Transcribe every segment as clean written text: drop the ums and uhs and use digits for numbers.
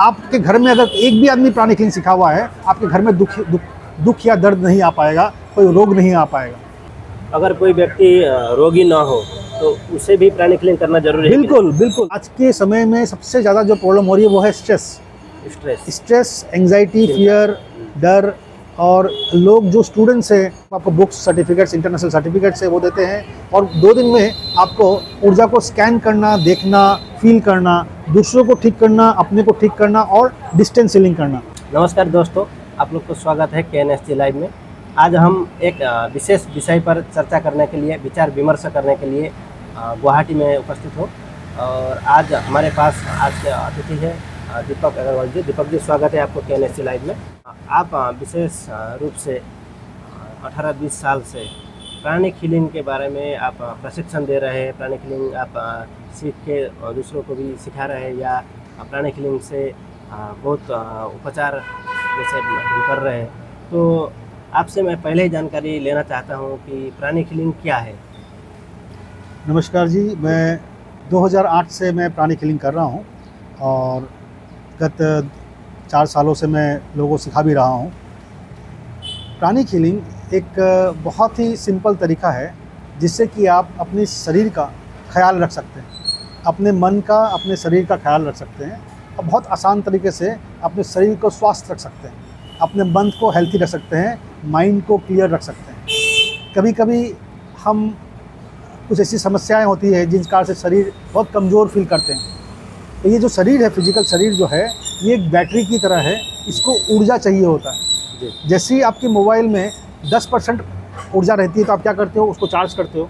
आपके घर में अगर एक भी आदमी प्राणिक हीलिंग सीखा हुआ है, आपके घर में दुख या दर्द नहीं आ पाएगा, कोई रोग नहीं आ पाएगा। अगर कोई व्यक्ति रोगी ना हो तो उसे भी प्राणिक हीलिंग करना जरूरी है? बिल्कुल बिल्कुल। आज के समय में सबसे ज़्यादा जो प्रॉब्लम हो रही है वो है स्ट्रेस, एंग्जाइटी, फियर, डर। और लोग जो स्टूडेंट्स हैं आपको बुक्स, सर्टिफिकेट्स, इंटरनेशनल सर्टिफिकेट्स है वो देते हैं, और 2 दिन में आपको ऊर्जा को स्कैन करना, देखना, फील करना, दूसरों को ठीक करना, अपने को ठीक करना और डिस्टेंस हीलिंग करना। नमस्कार दोस्तों, आप लोग को स्वागत है KNSG लाइव में। आज हम एक विशेष विषय पर चर्चा करने के लिए, विचार विमर्श करने के लिए गुवाहाटी में उपस्थित हो। और आज हमारे पास आज के अतिथि है दीपक अग्रवाल जी। दीपक जी, स्वागत है आपको KNSG लाइव में। आप विशेष रूप से 18-20 साल से प्राणिक हीलिंग के बारे में आप प्रशिक्षण दे रहे हैं। प्राणिक हीलिंग आप सीख के दूसरों को भी सिखा रहे हैं, या प्राणिक हीलिंग से बहुत उपचार जैसे कर रहे हैं। तो आपसे मैं पहले ही जानकारी लेना चाहता हूं कि प्राणिक हीलिंग क्या है। नमस्कार जी, मैं 2008 से मैं प्राणिक हीलिंग कर रहा हूं और गत 4 सालों से मैं लोगों को सिखा भी रहा हूं। प्राणिक हीलिंग एक बहुत ही सिंपल तरीका है जिससे कि आप अपने शरीर का ख्याल रख सकते हैं, अपने मन का, अपने शरीर का ख्याल रख सकते हैं, और बहुत आसान तरीके से अपने शरीर को स्वस्थ रख सकते हैं, अपने मन को हेल्थी रख सकते हैं, माइंड को क्लियर रख सकते हैं। कभी कभी हम कुछ ऐसी समस्याएं होती है जिन कारण से शरीर बहुत कमज़ोर फील करते हैं। तो ये जो शरीर है, फिजिकल शरीर जो है, ये एक बैटरी की तरह है, इसको ऊर्जा चाहिए होता है। जैसे ही आपके मोबाइल में 10% ऊर्जा रहती है तो आप क्या करते हो, उसको चार्ज करते हो।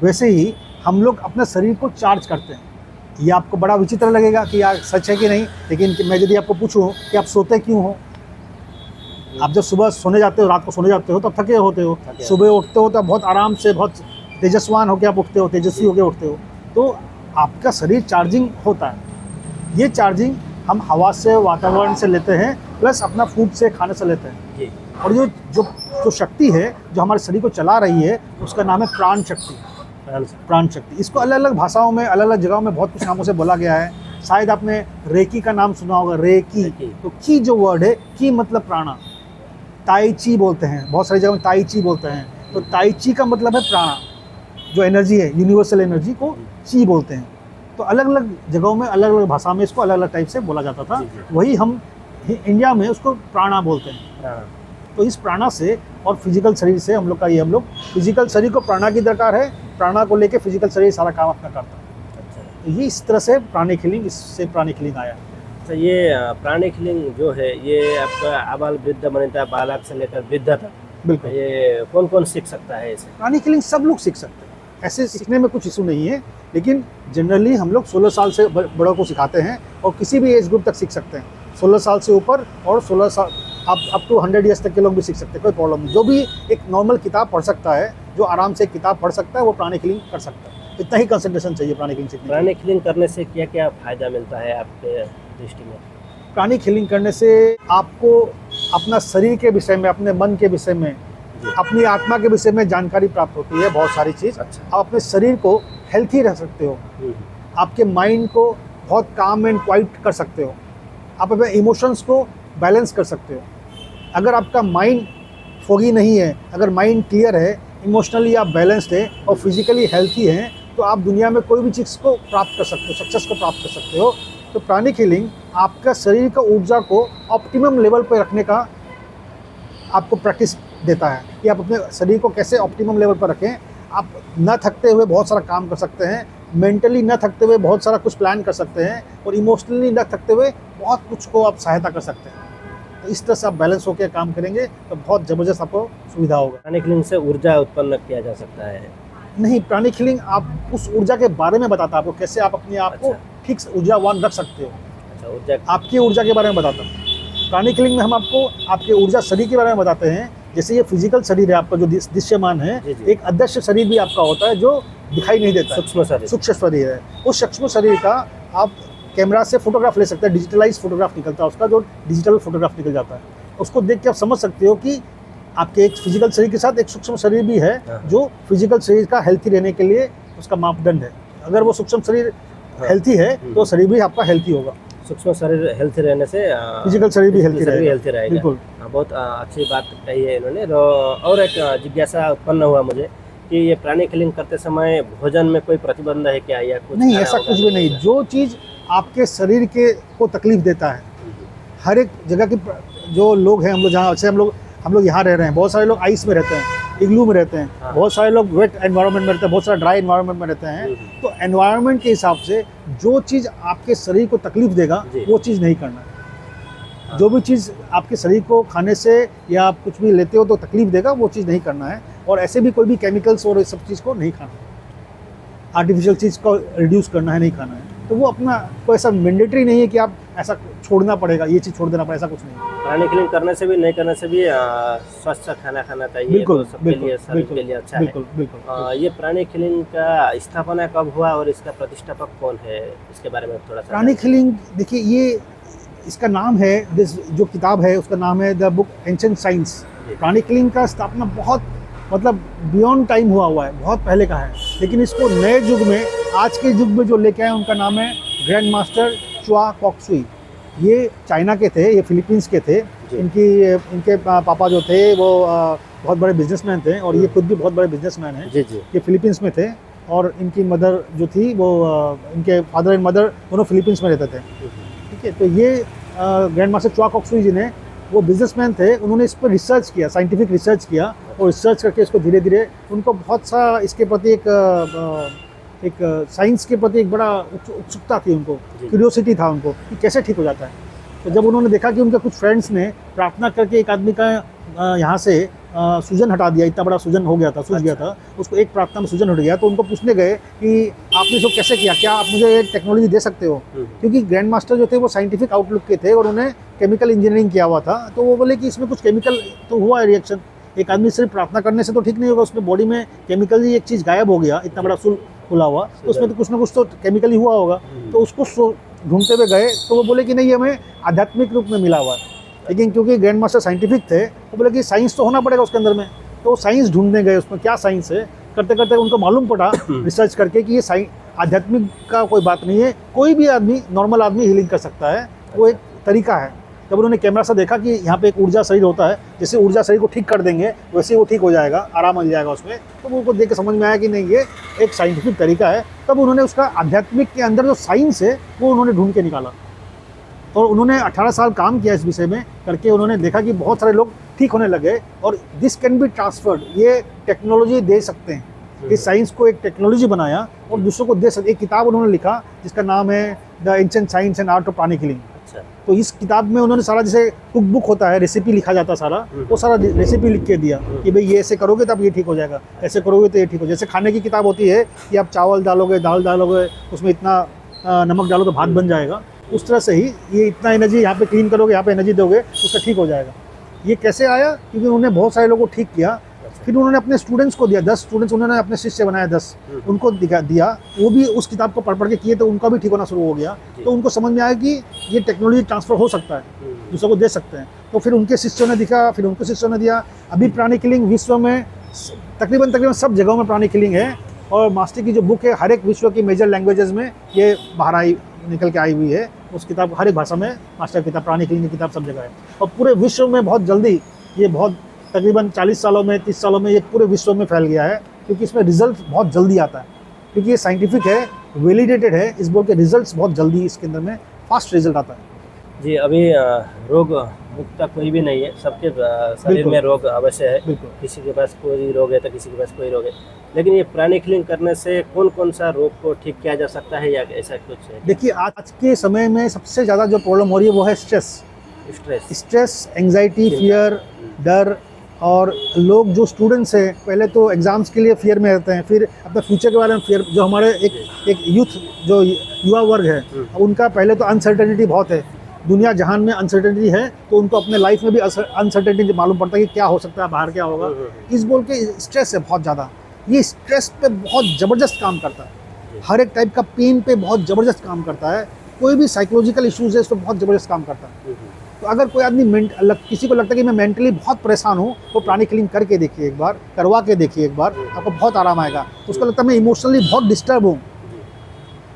वैसे ही हम लोग अपने शरीर को चार्ज करते हैं। ये आपको बड़ा विचित्र लगेगा कि यार सच है कि नहीं, लेकिन मैं यदि आपको पूछूं कि आप सोते क्यों हो, आप जब सुबह सोने जाते हो, रात को सोने जाते हो तो थके होते हो, सुबह उठते हो तो बहुत आराम से, बहुत तेजस्वान होकर आप उठते हो, तेजस्वी होकर उठते हो। तो आपका शरीर चार्जिंग होता है। ये चार्जिंग हम हवा से, वातावरण से लेते हैं, प्लस अपना फूड से, खाने से लेते हैं। और जो शक्ति है जो हमारे शरीर को चला रही है, उसका नाम है प्राण शक्ति। प्राण शक्ति, इसको अलग अलग भाषाओं में, अलग अलग जगहों में बहुत कुछ नामों से बोला गया है। शायद आपने रेकी का नाम सुना होगा, रेकी। तो की जो वर्ड है, की मतलब प्राणा। ताई ची बोलते हैं, बहुत सारी जगह में ताई ची बोलते हैं। तो ताई ची का मतलब है प्राणा, जो एनर्जी है, यूनिवर्सल एनर्जी को ची बोलते हैं। तो अलग अलग जगहों में, अलग अलग भाषा में इसको अलग अलग टाइप से बोला जाता था। वही हम इंडिया में उसको प्राणा बोलते हैं। तो इस प्राणा से और फिजिकल शरीर से हम लोग फिजिकल शरीर को प्राणा की दरकार है, प्राणा को लेके फिजिकल शरीर सारा काम अपना करता है। तो ये इस तरह से प्राणिक हीलिंग, इससे प्राणिक हीलिंग आया। तो ये प्राणिक हीलिंग जो है, ये आपका आबाल वृद्ध वनिता, बालक से लेकर वृद्ध तक, बिल्कुल, ये कौन कौन सीख सकता है इसे? प्राणिक हीलिंग सब लोग सीख सकते हैं, ऐसे सीखने में कुछ इशू नहीं है। लेकिन जनरली हम लोग 16 साल से बड़ों को सिखाते हैं, और किसी भी एज ग्रुप तक सीख सकते हैं। 16 साल से ऊपर और 16 साल अप टू 100 ईयर्स तक के लोग भी सीख सकते हैं, कोई प्रॉब्लम नहीं। जो भी एक नॉर्मल किताब पढ़ सकता है, जो आराम से एक किताब पढ़ सकता है, वो प्राणिक हीलिंग कर सकता है। इतना ही कंसंट्रेशन चाहिए प्राणिक हीलिंग सीखने। प्राणिक हीलिंग करने से क्या क्या फ़ायदा मिलता है आपके दृष्टि में? प्राणिक हीलिंग करने से आपको अपना शरीर के विषय में, अपने मन के विषय में, अपनी आत्मा के विषय में जानकारी प्राप्त होती है, बहुत सारी चीज़। अच्छा। आप अपने शरीर को हेल्थी रख सकते हो, आपके माइंड को बहुत काम एंड क्वाइट कर सकते हो, आप अपने इमोशंस को बैलेंस कर सकते हो। अगर आपका माइंड फोगी नहीं है, अगर माइंड क्लियर है, इमोशनली आप बैलेंस्ड है और फिजिकली हेल्थी हैं, तो आप दुनिया में कोई भी चीज़ को प्राप्त कर सकते हो, सक्सेस को प्राप्त कर सकते हो। तो प्राणिक हीलिंग आपका शरीर का ऊर्जा को ऑप्टिमम लेवल पर रखने का आपको प्रैक्टिस देता है कि आप अपने शरीर को कैसे ऑप्टिमम लेवल पर रखें। आप न थकते हुए बहुत सारा काम कर सकते हैं, मेंटली न थकते हुए बहुत सारा कुछ प्लान कर सकते हैं, और इमोशनली न थकते हुए बहुत कुछ को आप सहायता कर सकते हैं। तो इस तरह से आप बैलेंस होकर काम करेंगे तो बहुत ज़बरदस्त आपको सुविधा होगा। प्राणिक हीलिंग से ऊर्जा उत्पन्न किया जा सकता है? नहीं, प्राणिक हीलिंग आप उस ऊर्जा के बारे में बताता है, आपको कैसे आप अपने आप को फिक्स ऊर्जावान रख सकते हो। अच्छा, ऊर्जा, आपकी ऊर्जा के बारे में बताता हूँ। प्राणिक हीलिंग में हम आपको आपके ऊर्जा शरीर के बारे में बताते हैं। जैसे ये फिजिकल शरीर है आपका जो दृश्यमान है, एक अदृश्य शरीर भी आपका होता है जो दिखाई नहीं देता, सूक्ष्म शरीर है। उस सूक्ष्म शरीर का आप कैमरा से फोटोग्राफ ले सकते हैं, डिजिटलाइज फोटोग्राफ निकलता है उसका, जो डिजिटल फोटोग्राफ निकल जाता है। उसको देख के आप समझ सकते हो कि आपके एक फिजिकल शरीर के साथ एक सूक्ष्म शरीर भी है, जो फिजिकल शरीर का हेल्थी रहने के लिए उसका मापदंड है। अगर वो सूक्ष्म शरीर हेल्थी है तो शरीर भी आपका हेल्थी होगा। सूक्ष्म शरीर हेल्थी रहने से फिजिकल शरीर भी हेल्थी शरीर रहेगा। हेल्थी रहेगा। बिल्कुल। बहुत अच्छी बात कही है इन्होंने। और एक जिज्ञासा उत्पन्न हुआ मुझे कि ये प्राणिक हीलिंग करते समय भोजन में कोई प्रतिबंध है क्या, या कुछ नहीं, खाना ऐसा होगा कुछ भी नहीं। होगा? जो चीज़ आपके शरीर के को तकलीफ देता है, हर एक जगह की जो लोग हैं, हम लोग जहाँ, जैसे हम लोग यहाँ रह रहे हैं, बहुत सारे लोग आइस में रहते हैं, इग्लू में रहते हैं, हाँ। बहुत सारे लोग वेट एनवायरनमेंट में रहते हैं, बहुत सारे ड्राई एनवायरनमेंट में रहते हैं। तो एनवायरनमेंट के हिसाब से जो चीज़ आपके शरीर को तकलीफ देगा जी। वो चीज़ नहीं करना है। हाँ। जो भी चीज़ आपके शरीर को खाने से या आप कुछ भी लेते हो तो तकलीफ देगा, वो चीज़ नहीं करना है। और ऐसे भी कोई भी केमिकल्स और इस सब चीज़ को नहीं खाना है, आर्टिफिशियल चीज़ को रिड्यूस करना है, नहीं खाना है। तो वो अपना कोई ऐसा मैंडेटरी नहीं है कि आप ऐसा छोड़ना पड़ेगा, ये चीज़ छोड़ देना पड़ेगा, ऐसा कुछ नहीं है। प्राणिक हीलिंग करने से भी नहीं करने से भी स्वस्थ खाना खाना चाहिए। बिल्कुल, तो सबके बिल्कुल, लिए, शरीर बिल्कुल, के लिए अच्छा बिल्कुल, है। बिल्कुल। ये प्राणिक हीलिंग का स्थापना कब हुआ और इसका प्रतिष्ठापक कौन है, इसके बारे में थोड़ा सा प्राणिक हीलिंग, देखिए ये इसका नाम है, जो किताब है उसका नाम है द बुक एंशिएंट साइंस। जी। प्राणिक हीलिंग का स्थापना बहुत मतलब बियॉन्ड टाइम हुआ है, बहुत पहले का है। लेकिन इसको नए युग में, आज के युग में जो लेके आए उनका नाम है ग्रैंड मास्टर च्वा कॉक सुई। ये चाइना के थे, ये फिलीपींस के थे। जी। इनके पापा जो थे वो बहुत बड़े बिजनेसमैन थे, और ये खुद भी बहुत बड़े बिजनेसमैन हैं। जी जी। ये फिलीपींस में थे, और इनकी मदर जो थी वो इनके फादर एंड मदर दोनों फिलीपींस में रहते थे। ठीक है, तो ये ग्रैंड मास्टर च्वा कॉक सुई जी ने, वो बिजनेसमैन थे, उन्होंने इस पर रिसर्च किया, साइंटिफिक रिसर्च किया, और रिसर्च करके इसको धीरे धीरे उनको बहुत सा इसके प्रति एक साइंस के प्रति एक बड़ा उत्सुकता थी उनको, क्यूरियोसिटी था उनको कि कैसे ठीक हो जाता है। तो जब उन्होंने देखा कि उनके कुछ फ्रेंड्स ने प्रार्थना करके एक आदमी का यहाँ से सूजन हटा दिया, इतना बड़ा सूजन हो गया था, सूज गया था, उसको एक प्रार्थना में सूजन हट गया, तो उनको पूछने गए कि आपने इसको कैसे किया, क्या आप मुझे एक टेक्नोलॉजी दे सकते हो? क्योंकि ग्रैंड मास्टर जो थे वो साइंटिफिक आउटलुक के थे और उन्हें केमिकल इंजीनियरिंग किया हुआ था। तो वो बोले कि इसमें कुछ केमिकल तो हुआ है रिएक्शन, एक आदमी सिर्फ प्रार्थना करने से तो ठीक नहीं होगा, उसमें बॉडी में केमिकल ही एक चीज़ गायब हो गया, इतना बड़ा सूल खुला हुआ, तो उसमें तो कुछ ना कुछ तो केमिकल ही हुआ होगा। तो उसको ढूंढते हुए गए, तो वो बोले कि नहीं, हमें आध्यात्मिक रूप में मिला हुआ है। लेकिन क्योंकि ग्रैंड मास्टर साइंटिफिक थे, वो बोले कि साइंस तो होना पड़ेगा उसके अंदर में। तो साइंस ढूंढने गए, उसमें क्या साइंस है, करते करते उनको मालूम पड़ा रिसर्च करके कि ये आध्यात्मिक का कोई बात नहीं है, कोई भी आदमी, नॉर्मल आदमी हीलिंग कर सकता है, वो एक तरीका है। जब उन्होंने कैमरा से देखा कि यहाँ पे एक ऊर्जा शरीर होता है, जैसे ऊर्जा शरीर को ठीक कर देंगे वैसे वो ठीक हो जाएगा, आराम मिल जाएगा उसमें, तो उनको देख के समझ में आया कि नहीं, ये एक साइंटिफिक तरीका है। तब उन्होंने उसका आध्यात्मिक के अंदर जो साइंस है वो उन्होंने ढूंढ के निकाला, और उन्होंने 18 साल काम किया इस विषय में करके। उन्होंने देखा कि बहुत सारे लोग ठीक होने लगे, और दिस कैन बी ट्रांसफर्ड, ये टेक्नोलॉजी दे सकते हैं। इस साइंस को एक टेक्नोलॉजी बनाया और दूसरों को दे सकते। एक किताब उन्होंने लिखा जिसका नाम है the ancient science and art of Pranic healing. तो इस किताब में उन्होंने सारा, जैसे कुक बुक होता है, रेसिपी लिखा जाता है सारा, वो सारा रेसिपी लिख के दिया कि भाई ये ऐसे करोगे तब ये ठीक हो जाएगा, ऐसे करोगे तो ये ठीक हो। जैसे खाने की किताब होती है कि आप चावल डालोगे, दाल डालोगे, उसमें इतना नमक डालो तो भात बन जाएगा, उस तरह से ही ये इतना एनर्जी यहाँ पे क्लीन करोगे, यहाँ पे एनर्जी दोगे, उसका ठीक हो जाएगा। ये कैसे आया? क्योंकि उन्होंने बहुत सारे लोगों को ठीक किया। फिर उन्होंने अपने स्टूडेंट्स को दिया, 10 स्टूडेंट्स उन्होंने अपने शिष्य बनाया, 10 उनको दिया, वो भी उस किताब को पढ़ के किए, तो उनका भी ठीक होना शुरू हो गया। तो उनको समझ में आया कि ये टेक्नोलॉजी ट्रांसफ़र हो सकता है, दूसरों को दे सकते हैं। तो फिर उनके शिष्यों ने दिखा, फिर उनके शिष्यों ने दिया। अभी प्राणिक हीलिंग विश्व में तकरीबन सब जगहों में प्राणिक हीलिंग है, और मास्टर की जो बुक है हर एक विश्व की मेजर लैंग्वेजेस में ये बाहर निकल के आई हुई है। उस किताब हर एक भाषा में मास्टर किताब, प्राणिक हीलिंग की किताब सब जगह है, और पूरे विश्व में बहुत जल्दी ये बहुत तकरीबन 40 सालों में, 30 सालों में ये पूरे विश्व में फैल गया है, क्योंकि इसमें रिजल्ट बहुत जल्दी आता है, क्योंकि ये साइंटिफिक है, वैलिडेटेड है। इस बोल के रिजल्ट्स बहुत जल्दी इसके अंदर में फास्ट रिजल्ट आता है। जी, अभी रोग मुक्त कोई भी नहीं है, सबके शरीर में रोग अवश्य है, किसी के पास कोई रोग है तो किसी के पास कोई रोग है। लेकिन ये प्राणिक हीलिंग करने से कौन कौन सा रोग को ठीक किया जा सकता है, या ऐसा कुछ है? देखिए, आज के समय में सबसे ज़्यादा जो प्रॉब्लम हो रही है वो है स्ट्रेस, एंग्जाइटी, फियर, डर। और लोग जो स्टूडेंट्स हैं, पहले तो एग्ज़ाम्स के लिए फियर में रहते हैं, फिर अपने फ्यूचर के बारे में फियर। जो हमारे एक यूथ, जो युवा वर्ग है, उनका पहले तो अनसर्टेनिटी बहुत है, दुनिया जहान में अनसर्टेनिटी है, तो उनको अपने लाइफ में भी अनसर्टेनिटी मालूम पड़ता है कि क्या हो सकता है, बाहर क्या होगा। इस बोल के स्ट्रेस है बहुत ज़्यादा, ये स्ट्रेस पे बहुत ज़बरदस्त काम करता है, हर एक टाइप का पेन पे बहुत ज़बरदस्त काम करता है, कोई भी साइकोलॉजिकल इश्यूज़ है इस पर बहुत ज़बरदस्त काम करता है। तो अगर कोई आदमी किसी को लगता है कि मैं मेंटली बहुत परेशान हूँ, तो प्राणिक हीलिंग करके देखिए एक बार, करवा के देखिए एक बार, आपको बहुत आराम आएगा। उसको लगता है मैं इमोशनली बहुत डिस्टर्ब हूँ,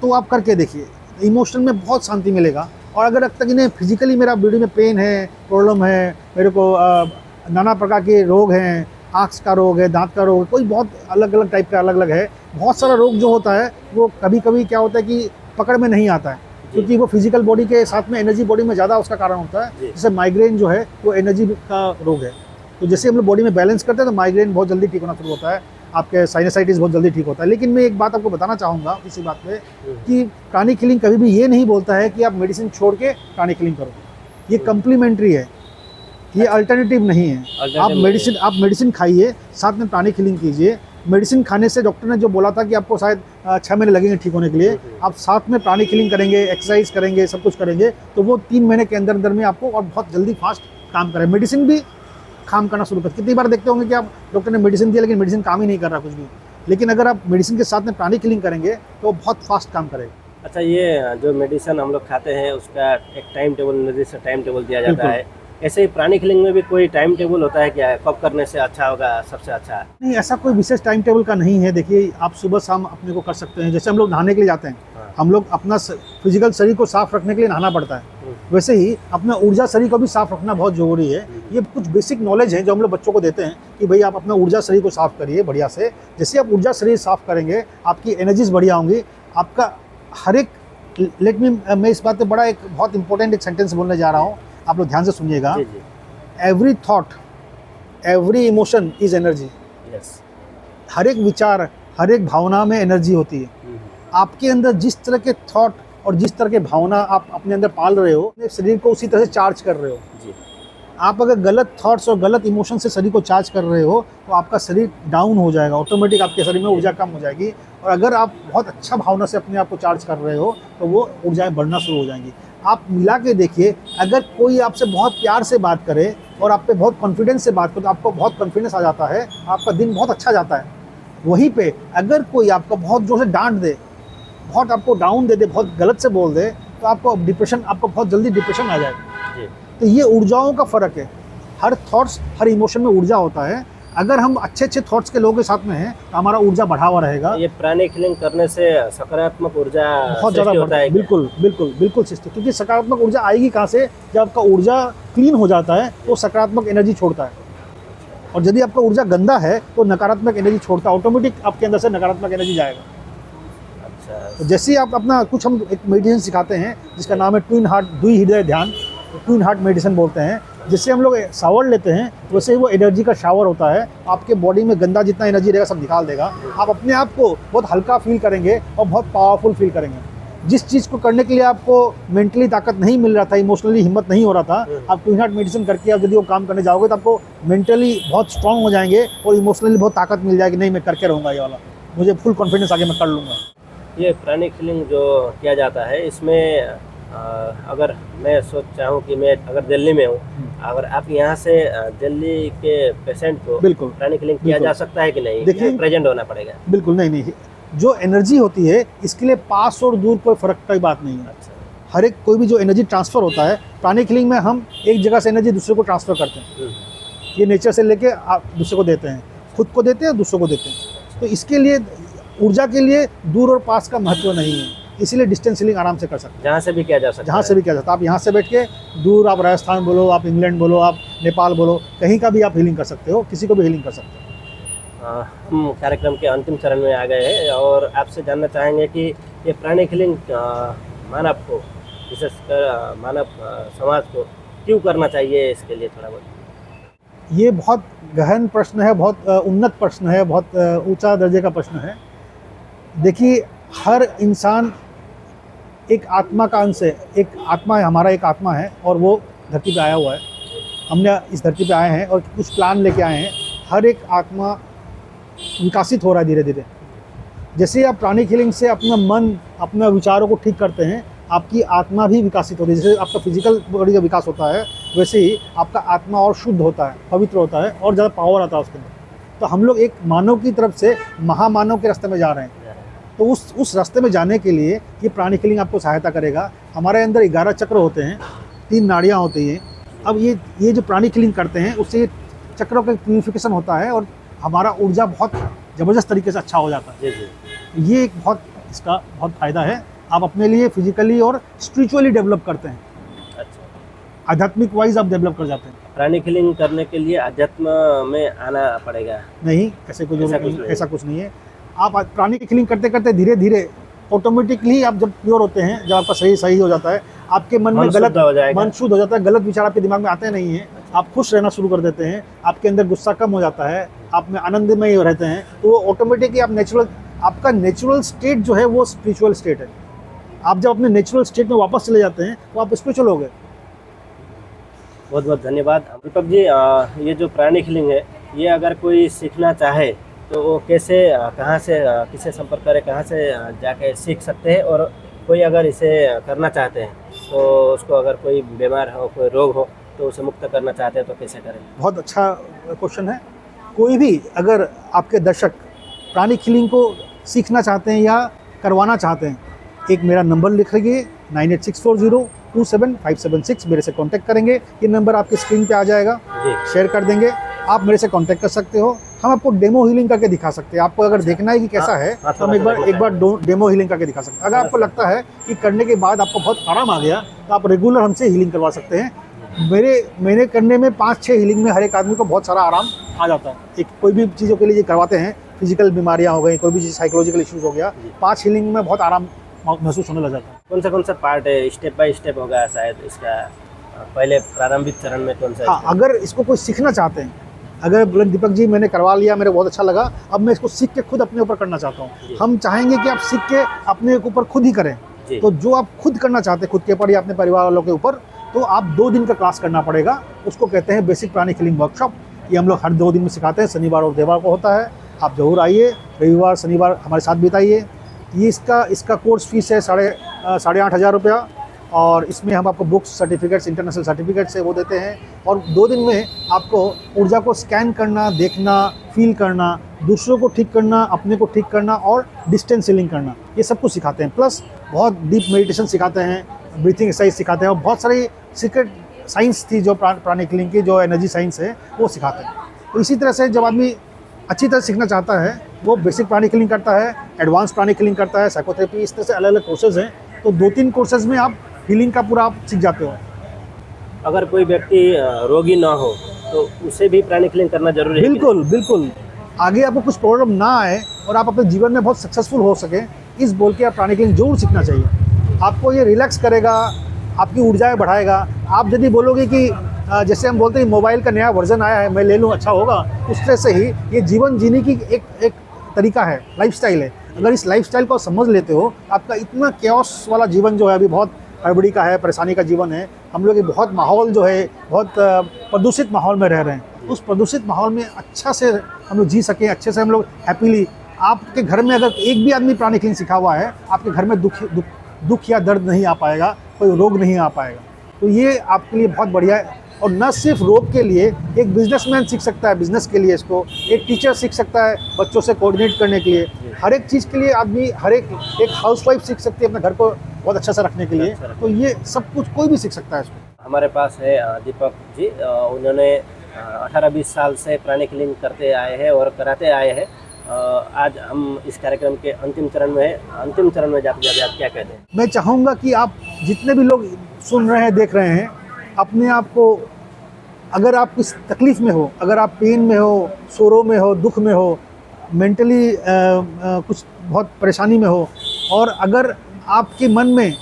तो आप करके देखिए, इमोशन में बहुत शांति मिलेगा। और अगर लगता है कि नहीं फिजिकली मेरा बॉडी में पेन है, प्रॉब्लम है, मेरे को नाना प्रकार के रोग हैं, आँख का रोग है, दांत का रोग है, कोई बहुत अलग अलग टाइप का अलग अलग है, बहुत सारा रोग जो होता है वो कभी कभी क्या होता है कि पकड़ में नहीं आता है, क्योंकि वो फिजिकल बॉडी के साथ में एनर्जी बॉडी में ज़्यादा उसका कारण होता है। जैसे माइग्रेन जो है वो एनर्जी का रोग है, तो जैसे हम लोग बॉडी में बैलेंस करते हैं तो माइग्रेन बहुत जल्दी ठीक होना शुरू होता है, आपके साइनसाइटिस बहुत जल्दी ठीक होता है। लेकिन मैं एक बात आपको बताना चाहूँगा इसी बात पे कि प्राणिक हीलिंग कभी भी ये नहीं बोलता है कि आप मेडिसिन छोड़ के प्राणिक हीलिंग करो, ये कम्प्लीमेंट्री है, ये अल्टरनेटिव नहीं है। आप मेडिसिन खाइए, साथ में प्राणिक हीलिंग कीजिए। मेडिसिन खाने से डॉक्टर ने जो बोला था कि आपको शायद 6 महीने लगेंगे ठीक होने के लिए, आप साथ में प्राणिक हीलिंग करेंगे, एक्सरसाइज करेंगे, सब कुछ करेंगे, तो वो 3 महीने के अंदर अंदर में आपको और बहुत जल्दी फास्ट काम करे। मेडिसिन भी काम करना शुरू कर, कितनी बार देखते होंगे कि आप डॉक्टर ने मेडिसिन दिया लेकिन मेडिसिन काम ही नहीं कर रहा कुछ भी, लेकिन अगर आप मेडिसिन के साथ में प्राणिक हीलिंग करेंगे तो बहुत फास्ट काम करेगा। अच्छा, ये जो मेडिसिन हम लोग खाते हैं उसका एक टाइम टेबल, निर्दिष्ट टाइम टेबल दिया जाता है, ऐसे ही प्राणिक हीलिंग में भी कोई टाइम टेबल होता है क्या? कब करने से अच्छा होगा, सबसे अच्छा? नहीं, ऐसा कोई विशेष टाइम टेबल का नहीं है। देखिए, आप सुबह शाम अपने को कर सकते हैं। जैसे हम लोग नहाने के लिए जाते हैं, हम लोग अपना फिजिकल शरीर को साफ रखने के लिए नहाना पड़ता है, वैसे ही अपना ऊर्जा शरीर को भी साफ रखना बहुत जरूरी है। ये कुछ बेसिक नॉलेज है जो हम लोग बच्चों को देते हैं कि भाई आप अपना ऊर्जा शरीर को साफ करिए बढ़िया से। जैसे आप ऊर्जा शरीर साफ करेंगे, आपकी एनर्जीज बढ़िया होंगी, आपका हर एक मैं इस बात पे बड़ा एक बहुत इंपॉर्टेंट एक सेंटेंस बोलने जा रहा हूँ, आप लोग ध्यान से सुनिएगा। Every thought, every emotion is energy. हर एक विचार, हर एक भावना में एनर्जी होती है। आपके अंदर जिस तरह के थॉट और जिस तरह के भावना आप अपने अंदर पाल रहे हो, अपने शरीर को उसी तरह से चार्ज कर रहे हो जी। आप अगर गलत थॉट्स और गलत इमोशन से शरीर को चार्ज कर रहे हो तो आपका शरीर डाउन हो जाएगा, ऑटोमेटिक आपके शरीर में ऊर्जा कम हो जाएगी। और अगर आप बहुत अच्छा भावना से अपने आप को चार्ज कर रहे हो तो वो ऊर्जाएं बढ़ना शुरू हो जाएंगी। आप मिला के देखिए, अगर कोई आपसे बहुत प्यार से बात करे और आप पे बहुत कॉन्फिडेंस से बात करे तो आपको बहुत कॉन्फिडेंस आ जाता है, आपका दिन बहुत अच्छा जाता है। वहीं पे अगर कोई आपको बहुत जोर से डांट दे, बहुत आपको डाउन दे दे, बहुत गलत से बोल दे, तो आपको बहुत जल्दी डिप्रेशन आ जाएगा। तो ये ऊर्जाओं का फ़र्क है। हर थॉट्स, हर इमोशन में ऊर्जा होता है। अगर हम अच्छे अच्छे थॉट्स के लोगों के साथ में हैं तो हमारा ऊर्जा बढ़ा हुआ रहेगा। ये प्राणिक हीलिंग करने से सकारात्मक ऊर्जा बहुत ज़्यादा होता है। बिल्कुल बिल्कुल बिल्कुल सिस्टम, क्योंकि सकारात्मक ऊर्जा आएगी कहाँ से? जब आपका ऊर्जा क्लीन हो जाता है तो सकारात्मक एनर्जी छोड़ता है, और यदि आपका ऊर्जा गंदा है तो नकारात्मक एनर्जी छोड़ता है, ऑटोमेटिक आपके अंदर से नकारात्मक एनर्जी जाएगा। तो जैसे ही आप अपना कुछ, हम एक मेडिटेशन सिखाते हैं जिसका नाम है ट्विन हार्ट, द्वि हृदय ध्यान, ट्विन हार्ट मेडिटेशन बोलते हैं। जिससे हम लोग शावर लेते हैं वैसे ही वो एनर्जी का शावर होता है, आपके बॉडी में गंदा जितना एनर्जी रहेगा सब निकाल देगा। आप अपने आप को बहुत हल्का फील करेंगे और बहुत पावरफुल फील करेंगे। जिस चीज़ को करने के लिए आपको मेंटली ताकत नहीं मिल रहा था, इमोशनली हिम्मत नहीं हो रहा था, आप ट्विन हार्ट मेडिटेशन करके आप यदि वो काम करने जाओगे तो आपको मेंटली बहुत स्ट्रांग हो जाएंगे और इमोशनली बहुत ताकत मिल जाएगी। नहीं, मैं करके रहूँगा, ये वाला मुझे फुल कॉन्फिडेंस आगे मैं कर लूँगा। ये प्राणिक हीलिंग जो किया जाता है इसमें अगर मैं चाहूँ कि मैं अगर दिल्ली में हूँ, अगर आप यहाँ से दिल्ली के पेशेंट को बिल्कुल प्राणिक हीलिंग किया जा सकता है कि नहीं? देखिए, प्रेजेंट होना पड़ेगा? बिल्कुल नहीं, जो एनर्जी होती है इसके लिए पास और दूर कोई फर्क की बात नहीं है। अच्छा। हर एक कोई भी जो एनर्जी ट्रांसफ़र होता है, प्राणिक हीलिंग में हम एक जगह से एनर्जी दूसरे को ट्रांसफ़र करते हैं। ये नेचर से लेके आप दूसरे को देते हैं, खुद को देते हैं, दूसरों को देते हैं। तो इसके लिए ऊर्जा के लिए दूर और पास का महत्व नहीं है, इसीलिए डिस्टेंस हीलिंग आराम से कर सकते हैं। जहाँ से भी किया जा सकता है। जहाँ से भी किया जाता है। आप यहाँ से बैठ के दूर, आप राजस्थान बोलो, आप इंग्लैंड बोलो, आप नेपाल बोलो, कहीं का भी आप हीलिंग कर सकते हो, किसी को भी हीलिंग कर सकते हो। हम कार्यक्रम के अंतिम चरण में आ गए हैं और आपसे जानना चाहेंगे कि ये प्राणिक हीलिंग मानव को, विशेषकर मानव समाज को क्यों करना चाहिए, इसके लिए थोड़ा बहुत। ये बहुत गहन प्रश्न है, बहुत उन्नत प्रश्न है, बहुत ऊंचा दर्जे का प्रश्न है। देखिए, हर इंसान एक आत्मा का अंश है, एक आत्मा है, हमारा एक आत्मा है और वो धरती पे आया हुआ है। हमने इस धरती पे आए हैं और कुछ प्लान लेके आए हैं। हर एक आत्मा विकसित हो रहा है धीरे धीरे। जैसे ही आप प्राणिक हीलिंग से अपना मन, अपने विचारों को ठीक करते हैं, आपकी आत्मा भी विकसित होती है। जैसे आपका फिजिकल बॉडी का विकास होता है, वैसे ही आपका आत्मा और शुद्ध होता है, पवित्र होता है और ज़्यादा पावर आता है उसके अंदर। तो हम लोग एक मानव की तरफ से महामानव के रास्ते में जा रहे हैं। तो उस रास्ते में जाने के लिए ये प्राणिक हीलिंग आपको सहायता करेगा। हमारे अंदर 11 चक्र होते हैं, 3 नाड़ियाँ होती हैं। अब ये जो प्राणिक हीलिंग करते हैं उससे ये चक्रों का प्यूरिफिकेशन होता है और हमारा ऊर्जा बहुत ज़बरदस्त तरीके से अच्छा हो जाता है। ये एक बहुत इसका बहुत फ़ायदा है। आप अपने लिए फिजिकली और स्पिरिचुअली डेवलप करते हैं, अच्छा, आध्यात्मिक वाइज आप डेवलप कर जाते हैं। प्राणिक हीलिंग करने के लिए अध्यात्म में आना पड़ेगा? नहीं, ऐसे कोई ऐसा जरूरत कुछ नहीं, नहीं। ऐसा कुछ नहीं है। आप प्राणिक हीलिंग करते करते धीरे धीरे ऑटोमेटिकली आप जब प्योर होते हैं, जब आपका सही सही हो जाता है, आपके मन में मन गलत शुद्ध हो जाएगा। मन शुद्ध हो जाता है, गलत विचार आपके दिमाग में आते नहीं हैं, आप खुश रहना शुरू कर देते हैं, आपके अंदर गुस्सा कम हो जाता है, आप में आनंदमय रहते हैं, तो वो ऑटोमेटिकली आप नेचुरल, आपका नेचुरल स्टेट जो है वो स्पिरिचुअल स्टेट है। आप जब अपने नेचुरल स्टेट में वापस चले जाते हैं तो आप स्पिरिचुअल हो गए। बहुत बहुत धन्यवाद दीपक जी। ये जो प्राणिक हीलिंग है, ये अगर कोई सीखना चाहे तो वो कैसे, कहाँ से, किससे संपर्क करे, कहाँ से जाके सीख सकते हैं? और कोई अगर इसे करना चाहते हैं तो उसको, अगर कोई बीमार हो, कोई रोग हो, तो उसे मुक्त करना चाहते हैं तो कैसे करें? बहुत अच्छा क्वेश्चन है। कोई भी अगर आपके दर्शक प्राणिक हीलिंग को सीखना चाहते हैं या करवाना चाहते हैं, एक मेरा नंबर लिख लीजिए 9864027576, मेरे से कांटेक्ट करेंगे। ये नंबर आपकी स्क्रीन पे आ जाएगा, जी, शेयर कर देंगे, आप मेरे से कांटेक्ट कर सकते हो। हम आपको डेमो हीलिंग करके दिखा सकते हैं। आपको अगर देखना है कि कैसा है हाँ, तो हम एक बार डेमो हीलिंग करके दिखा सकते हैं। अगर आपको लगता है कि करने के बाद आपको बहुत आराम आ गया तो आप रेगुलर हमसे हीलिंग करवा सकते हैं। मेरे करने में 5-6 हीलिंग में हर एक आदमी को बहुत सारा आराम आ जाता है। एक कोई भी चीज़ों के लिए ये करवाते हैं, फिजिकल बीमारियाँ हो गई, कोई भी चीज़ साइकोलॉजिकल इश्यूज हो गया, 5 हीलिंग में बहुत आराम महसूस होने लग जाता है। कौन सा पार्ट है, स्टेप बाय स्टेप होगा शायद इसका? पहले प्रारंभिक चरण में कौन सा? हाँ, अगर इसको कोई सीखना चाहते हैं, अगर बोले दीपक जी मैंने करवा लिया, मेरे बहुत अच्छा लगा, अब मैं इसको सीख के खुद अपने ऊपर करना चाहता हूँ, हम चाहेंगे कि आप सीख के अपने ऊपर खुद ही करें। जी। तो जो आप खुद करना चाहते हैं खुद के ऊपर या अपने परिवार वालों के ऊपर, तो आप 2 दिन का क्लास करना पड़ेगा। उसको कहते हैं बेसिक प्राणिक हीलिंग वर्कशॉप। ये हम लोग हर 2 दिन में सिखाते हैं, शनिवार और रविवार को होता है। आप जरूर आइए, रविवार शनिवार हमारे साथ बिताइए। ये इसका कोर्स फीस है 8,500 रुपया, और इसमें हम आपको बुक्स, सर्टिफिकेट्स, इंटरनेशनल सर्टिफिकेट्स है वो देते हैं। और 2 दिन में आपको ऊर्जा को स्कैन करना, देखना, फील करना, दूसरों को ठीक करना, अपने को ठीक करना और डिस्टेंस हीलिंग करना, ये सब कुछ सिखाते हैं। प्लस बहुत डीप मेडिटेशन सिखाते हैं, ब्रीथिंग एक्सरसाइज सिखाते हैं, और बहुत सारी सीक्रेट साइंस थी जो प्राणिक हीलिंग की, जो एनर्जी साइंस है वो सिखाते हैं। तो इसी तरह से जब आदमी अच्छी तरह सीखना चाहता है, वो बेसिक प्राणिक हीलिंग करता है, एडवांस प्राणिक हीलिंग करता है, साइकोथेरेपी, इस तरह से अलग अलग कोर्सेज हैं। तो 2-3 कोर्सेज में आप हीलिंग का पूरा आप सीख जाते हो। अगर कोई व्यक्ति रोगी ना हो तो उसे भी प्राणिक हीलिंग करना जरूरी है? बिल्कुल बिल्कुल, आगे आपको कुछ प्रॉब्लम ना आए और आप अपने जीवन में बहुत सक्सेसफुल हो सके, इस बोल के आप प्राणिक हीलिंग जरूर सीखना चाहिए। आपको ये रिलैक्स करेगा, आपकी ऊर्जाएं बढ़ाएगा। आप यदि बोलोगे कि जैसे हम बोलते हैं मोबाइल का नया वर्जन आया है, मैं ले लूँ अच्छा होगा, उस तरह से ही ये जीवन जीने की एक तरीका है, लाइफस्टाइल है। अगर इस लाइफस्टाइल को समझ लेते हो, आपका इतना कैओस वाला जीवन जो है, अभी बहुत हड़बड़ी का है, परेशानी का जीवन है, हम लोग बहुत माहौल जो है, बहुत प्रदूषित माहौल में रह रहे हैं। उस प्रदूषित माहौल में अच्छा से हम लोग जी सकें, अच्छे से हम लोग हैप्पीली, आपके घर में अगर एक भी आदमी प्राणिक हीलिंग सीखा हुआ है, आपके घर में दुख या दर्द नहीं आ पाएगा, कोई रोग नहीं आ पाएगा। तो ये आपके लिए बहुत बढ़िया है। और न सिर्फ रोग के लिए, एक बिजनेसमैन सीख सकता है बिजनेस के लिए इसको, एक टीचर सीख सकता है बच्चों से कोऑर्डिनेट करने के लिए, हर एक चीज़ के लिए आदमी, हर एक हाउसवाइफ सीख सकती है अपने घर को बहुत अच्छा से रखने के लिए। तो ये सब कुछ कोई भी सीख सकता है इसको। हमारे पास है दीपक जी, उन्होंने 18-20 साल से प्राणिक हीलिंग करते आए हैं और कराते आए हैं। आज हम इस कार्यक्रम के अंतिम चरण में जाते जाते आप क्या कहते हैं? मैं चाहूँगा कि आप जितने भी लोग सुन रहे हैं, देख रहे हैं, अपने आप को, अगर आप किस तकलीफ़ में हो, अगर आप पेन में हो, शोरों में हो, दुख में हो, मेंटली कुछ बहुत परेशानी में हो, और अगर आपके मन में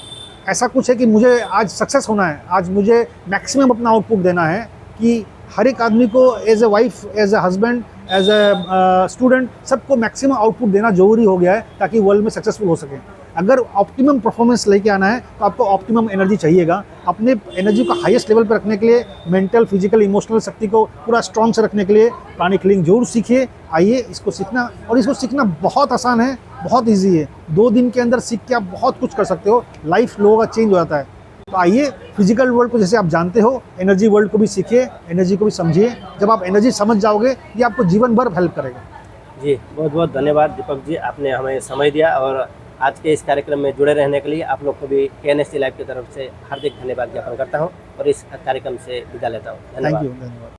ऐसा कुछ है कि मुझे आज सक्सेस होना है, आज मुझे मैक्सिमम अपना आउटपुट देना है, कि हर एक आदमी को as a wife, as a husband, as a student, सबको मैक्सिमम आउटपुट देना ज़रूरी हो गया है ताकि वर्ल्ड में सक्सेसफुल हो सके। अगर ऑप्टिमम परफॉर्मेंस लेके आना है तो आपको ऑप्टिमम एनर्जी चाहिएगा। अपने एनर्जी को हाईएस्ट लेवल पर रखने के लिए, मेंटल, फिजिकल, इमोशनल शक्ति को पूरा स्ट्रॉन्ग से रखने के लिए प्राणिक हीलिंग जरूर सीखिए। आइए इसको सीखना, और इसको सीखना बहुत आसान है, बहुत ईजी है। 2 दिन के अंदर सीख के आप बहुत कुछ कर सकते हो, लाइफ लोगों का चेंज हो जाता है। तो आइए, फिजिकल वर्ल्ड को जैसे आप जानते हो, एनर्जी वर्ल्ड को भी सीखिए, एनर्जी को भी समझिए। जब आप एनर्जी समझ जाओगे, ये आपको जीवन भर हेल्प करेगा। जी, बहुत बहुत धन्यवाद दीपक जी, आपने हमें समय दिया, और आज के इस कार्यक्रम में जुड़े रहने के लिए आप लोग को भी KNST लाइव की तरफ से हार्दिक धन्यवाद ज्ञापन करता हूँ, और इस कार्यक्रम से विदा लेता हूँ। धन्यवाद। Thank you.